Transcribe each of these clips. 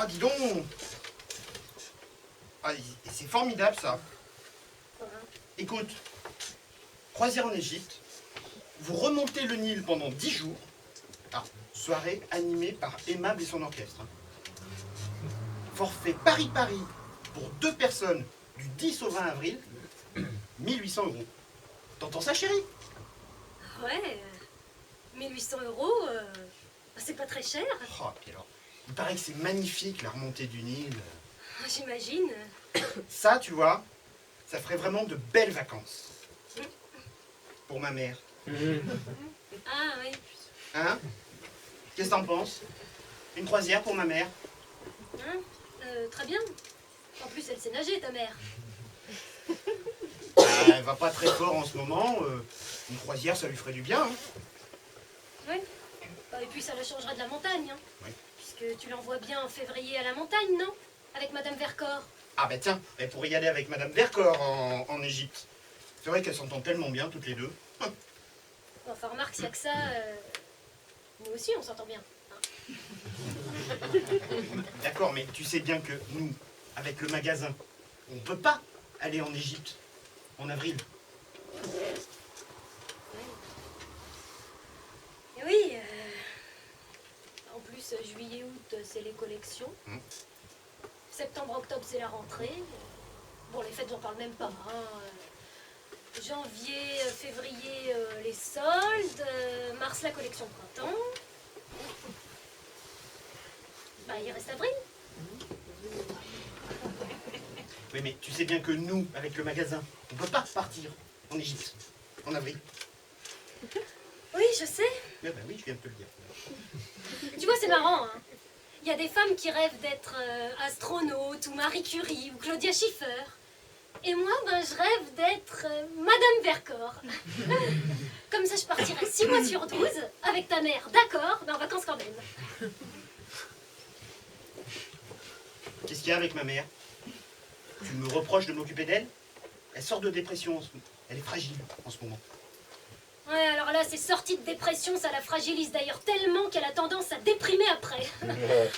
Ah, dis donc. Ah, c'est formidable, ça. Écoute, croisière en Égypte, vous remontez le Nil pendant 10 jours. Ah, soirée animée par Aimable et son orchestre. Forfait Paris-Paris pour 2 personnes du 10 au 20 avril, 1800 €. T'entends ça, chérie? Ouais, 1800 €, c'est pas très cher. Oh, puis alors, il paraît que c'est magnifique, la remontée du Nil. J'imagine. Ça, tu vois, ça ferait vraiment de belles vacances. Pour ma mère. Ah oui. Hein? Qu'est-ce que t'en penses? Une croisière pour ma mère? Hein, très bien. En plus, elle sait nager, ta mère. Elle va pas très fort en ce moment. Une croisière, ça lui ferait du bien. Hein? Oui. Et puis, ça la changerait de la montagne. Hein. Oui. Puisque tu l'envoies bien en février à la montagne, non? Avec Madame Vercors. Ah ben tiens, elle pourrait y aller avec Madame Vercors en Égypte. C'est vrai qu'elles s'entendent tellement bien, toutes les deux. Enfin, remarque, s'il n'y a que ça, nous aussi, on s'entend bien. Hein. D'accord, mais tu sais bien que nous, avec le magasin, on peut pas aller en Égypte en avril. Et oui. En plus, juillet, août, c'est les collections. Septembre, octobre, c'est la rentrée. Bon, les fêtes, j'en parle même pas. Hein. Janvier, février, les soldes. Mars, la collection printemps. Bah, il reste avril. Oui, mais tu sais bien que nous, avec le magasin, on peut pas partir en Égypte en avril. Oui, je sais. Eh ben oui, je viens de te le dire. Tu vois, c'est marrant, hein. Il y a des femmes qui rêvent d'être astronautes, ou Marie Curie, ou Claudia Schiffer. Et moi, ben, je rêve d'être Madame Vercors. Comme ça, je partirai 6 mois sur 12 avec ta mère, d'accord, mais en vacances quand même. Qu'est-ce qu'il y a avec ma mère? Tu me reproches de m'occuper d'elle? Elle sort de dépression en ce moment. Elle est fragile en ce moment. Ouais, alors là, ces sorties de dépression, ça la fragilise d'ailleurs tellement qu'elle a tendance à déprimer après.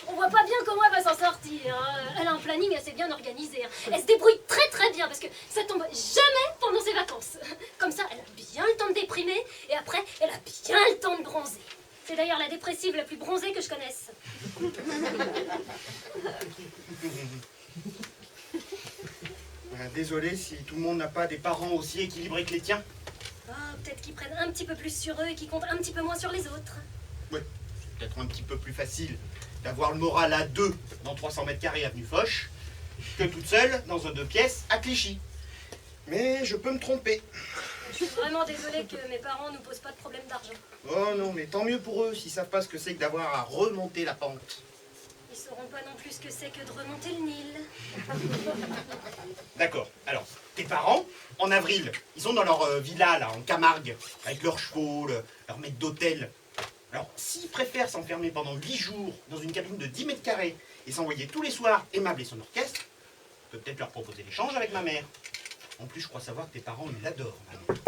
On voit pas bien comment elle va s'en sortir. Hein. Elle a un planning assez bien organisé. Hein. Elle se débrouille très très bien parce que ça tombe jamais pendant ses vacances. Comme ça, elle a bien le temps de déprimer et après, elle a bien le temps de bronzer. C'est d'ailleurs la dépressive la plus bronzée que je connaisse. Désolé si tout le monde n'a pas des parents aussi équilibrés que les tiens. Oh, peut-être qu'ils prennent un petit peu plus sur eux et qu'ils comptent un petit peu moins sur les autres. Ouais, c'est peut-être un petit peu plus facile d'avoir le moral à 2 dans 300 mètres carrés avenue Foch que toute seule dans un 2 pièces à Clichy. Mais je peux me tromper. Je suis vraiment désolée que mes parents nous posent pas de problème d'argent. Oh non, mais tant mieux pour eux s'ils savent pas ce que c'est que d'avoir à remonter la pente. Ils sauront pas non plus ce que c'est que de remonter le Nil. D'accord. Alors, tes parents, en avril, ils sont dans leur villa, là, en Camargue, avec leurs chevaux, leur maître d'hôtel. Alors, s'ils préfèrent s'enfermer pendant 8 jours dans une cabine de 10 mètres carrés et s'envoyer tous les soirs Aimable et son orchestre, je peux peut-être leur proposer l'échange avec ma mère. En plus, je crois savoir que tes parents, ils l'adorent, maman.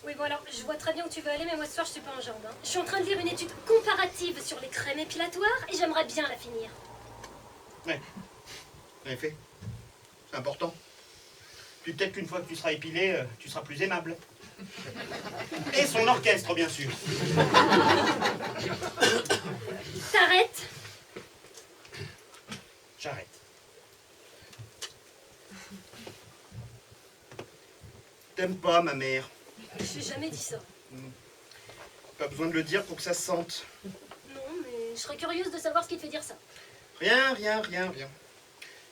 Oui, bon alors, je vois très bien où tu veux aller, mais moi ce soir je suis pas en jambes. Hein. Je suis en train de lire une étude comparative sur les crèmes épilatoires et j'aimerais bien la finir. Ouais, en effet. C'est important. Puis peut-être qu'une fois que tu seras épilé, tu seras plus aimable. Et son orchestre, bien sûr. T'arrêtes? J'arrête. T'aimes pas ma mère. J'ai jamais dit ça. Pas besoin de le dire pour que ça se sente. Non, mais je serais curieuse de savoir ce qui te fait dire ça. Rien.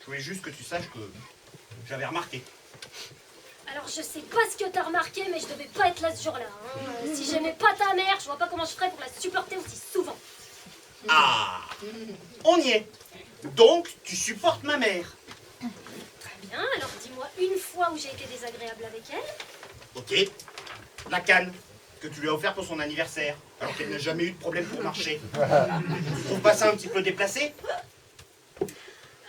Je voulais juste que tu saches que j'avais remarqué. Alors je sais pas ce que t'as remarqué, mais je devais pas être là ce jour-là. Hein. Si j'aimais pas ta mère, je vois pas comment je ferais pour la supporter aussi souvent. Ah, on y est. Donc, tu supportes ma mère. Très bien, alors dis-moi une fois où j'ai été désagréable avec elle. Ok. La canne que tu lui as offerte pour son anniversaire, alors qu'elle n'a jamais eu de problème pour marcher. Tu trouves pas ça un petit peu déplacé?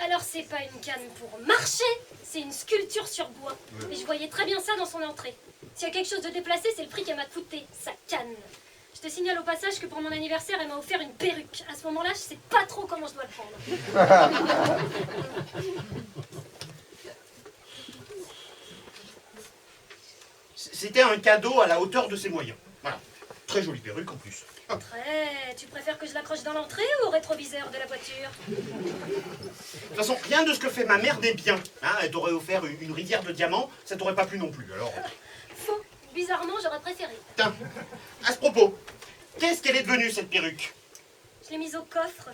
Alors c'est pas une canne pour marcher, c'est une sculpture sur bois. Et je voyais très bien ça dans son entrée. S'il y a quelque chose de déplacé, c'est le prix qu'elle m'a coûté, sa canne. Je te signale au passage que pour mon anniversaire, elle m'a offert une perruque. À ce moment-là, je sais pas trop comment je dois le prendre. C'était un cadeau à la hauteur de ses moyens. Voilà. Très jolie perruque en plus. Très. Tu préfères que je l'accroche dans l'entrée ou au rétroviseur de la voiture? De toute façon, rien de ce que fait ma mère n'est bien. Hein, elle t'aurait offert une rivière de diamants, ça t'aurait pas plu non plus. Alors. Faux. Bizarrement, j'aurais préféré. Tiens, à ce propos, qu'est-ce qu'elle est devenue cette perruque? Je l'ai mise au coffre.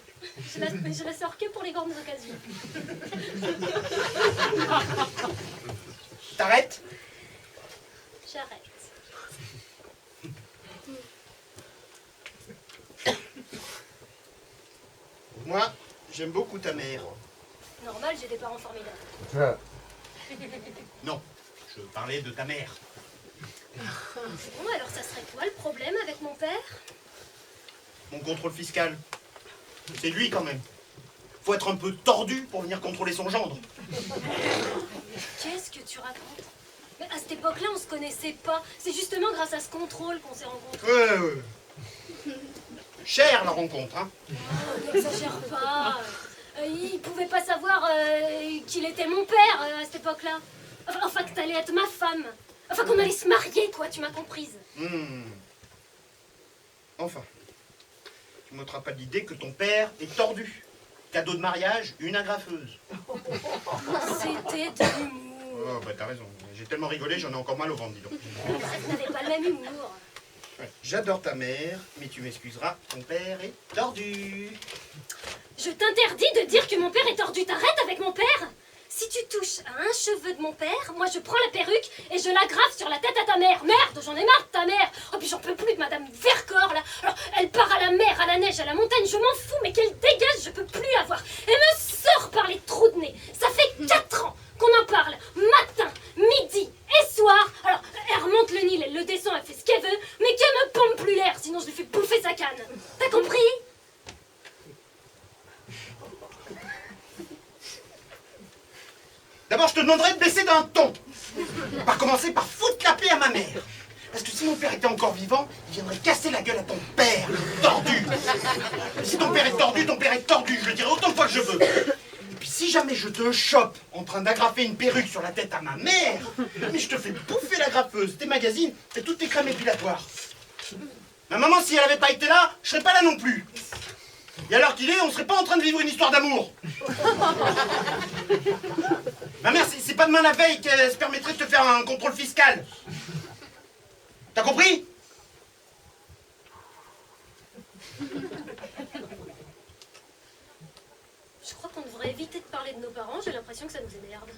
Je la sors que pour les grandes occasions. T'arrêtes? J'arrête. Moi, j'aime beaucoup ta mère. Normal, j'ai des parents formidables. Non, je parlais de ta mère. Bon, alors ça serait quoi le problème avec mon père? Mon contrôle fiscal. C'est lui quand même. Faut être un peu tordu pour venir contrôler son gendre. Qu'est-ce que tu racontes? Mais à cette époque-là, on se connaissait pas. C'est justement grâce à ce contrôle qu'on s'est rencontrés. Ouais. Chère la rencontre, hein. Oh, n'exagère pas. Il pouvait pas savoir qu'il était mon père à cette époque-là. Enfin, que t'allais être ma femme. Enfin, qu'on allait se marier, quoi, tu m'as comprise. Enfin, tu m'ôteras pas l'idée que ton père est tordu. Cadeau de mariage, une agrafeuse. C'était de l'humour. Oh, bah t'as raison. J'ai tellement rigolé, j'en ai encore mal au ventre, dis donc. Vous n'avez pas le même humour. Ouais. J'adore ta mère, mais tu m'excuseras, ton père est tordu. Je t'interdis de dire que mon père est tordu. T'arrêtes avec mon père? Si tu touches à un cheveu de mon père, moi je prends la perruque et je l'aggrave sur la tête à ta mère. Merde, j'en ai marre de ta mère. Oh, puis j'en peux plus de Madame Vercors, là. Alors, elle part à la mer, à la neige, à la montagne, je m'en fous, mais qu'elle dégage, je peux plus la voir. Elle me sort par les trous de nez. Ça fait 4 ans qu'on en parle, matin, midi et soir. Alors, elle remonte le Nil, elle le descend, elle fait ce qu'elle veut, mais qu'elle me pompe plus l'air, sinon je lui fais bouffer sa canne. T'as compris? D'abord, je te demanderais de baisser d'un ton. Par commencer par foutre la paix à ma mère. Parce que si mon père était encore vivant, il viendrait casser la gueule à ton père, tordu. Si ton père est tordu, ton père est tordu. Je le dirai autant de fois que je veux. Et puis si jamais je te chope en train d'agrafer une perruque sur la tête à ma mère, mais je te fais bouffer la graffeuse, tes magazines et toutes tes crèmes épilatoires. Ma maman, si elle avait pas été là, je serais pas là non plus. Et à l'heure qu'il est, on serait pas en train de vivre une histoire d'amour. Ma mère, c'est pas demain la veille qu'elle se permettrait de te faire un contrôle fiscal. T'as compris? Je crois qu'on devrait éviter de parler de nos parents, j'ai l'impression que ça nous énerve.